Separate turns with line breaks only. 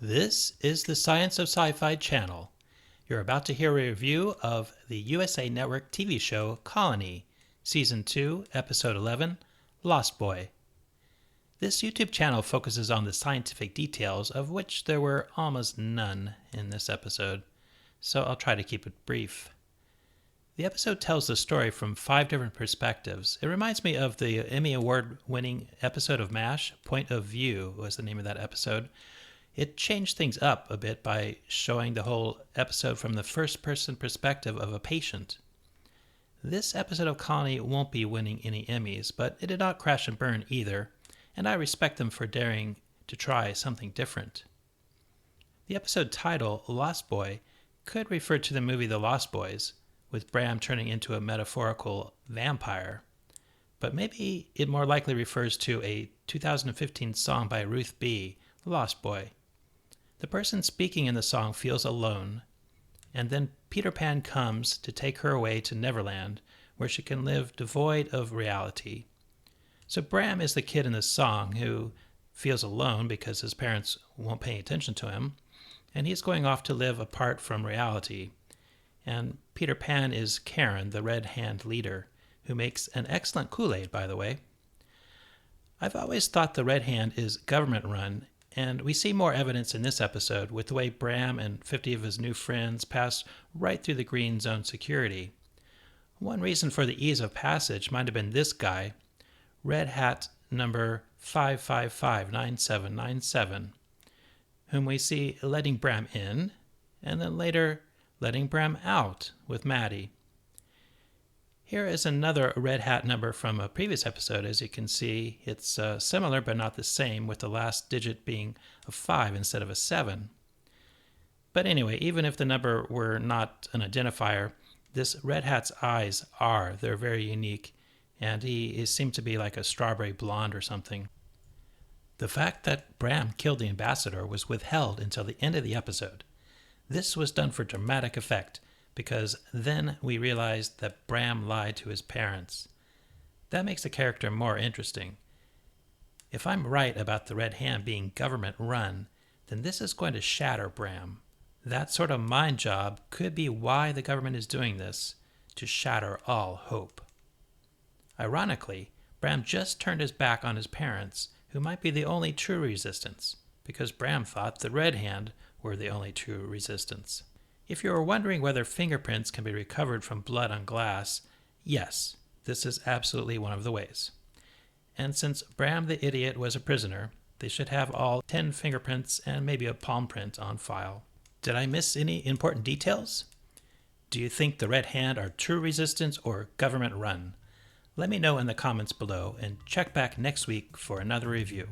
This is the Science of Sci-Fi channel. You're about to hear a review of the USA Network TV show Colony, Season 2, Episode 11, Lost Boy. This YouTube channel focuses on the scientific details, of which there were almost none in this episode, so I'll try to keep it brief. The episode tells the story from 5 different perspectives. It reminds me of the Emmy Award-winning episode of MASH, Point of View was the name of that episode. It changed things up a bit by showing the whole episode from the first-person perspective of a patient. This episode of Colony won't be winning any Emmys, but it did not crash and burn either, and I respect them for daring to try something different. The episode title, Lost Boy, could refer to the movie The Lost Boys, with Bram turning into a metaphorical vampire, but maybe it more likely refers to a 2015 song by Ruth B, Lost Boy. The person speaking in the song feels alone, and then Peter Pan comes to take her away to Neverland, where she can live devoid of reality. So Bram is the kid in the song who feels alone because his parents won't pay attention to him, and he's going off to live apart from reality. And Peter Pan is Karen, the Red Hand leader, who makes an excellent Kool-Aid, by the way. I've always thought the Red Hand is government-run, and we see more evidence in this episode with the way Bram and 50 of his new friends pass right through the green zone security. One reason for the ease of passage might have been this guy, Red Hat number 5559797, whom we see letting Bram in, and then later letting Bram out with Maddie. Here is another Red Hat number from a previous episode. As you can see, it's similar but not the same, with the last digit being a 5 instead of a 7. But anyway, even if the number were not an identifier, this Red Hat's eyes are. They're very unique, and he seemed to be like a strawberry blonde or something. The fact that Bram killed the ambassador was withheld until the end of the episode. This was done for dramatic effect, because then we realized that Bram lied to his parents. That makes the character more interesting. If I'm right about the Red Hand being government-run, then this is going to shatter Bram. That sort of mind job could be why the government is doing this, to shatter all hope. Ironically, Bram just turned his back on his parents, who might be the only true resistance, because Bram thought the Red Hand were the only true resistance. If you are wondering whether fingerprints can be recovered from blood on glass, yes, this is absolutely one of the ways. And since Bram the idiot was a prisoner, they should have all 10 fingerprints and maybe a palm print on file. Did I miss any important details? Do you think the Red Hand are true resistance or government run? Let me know in the comments below, and check back next week for another review.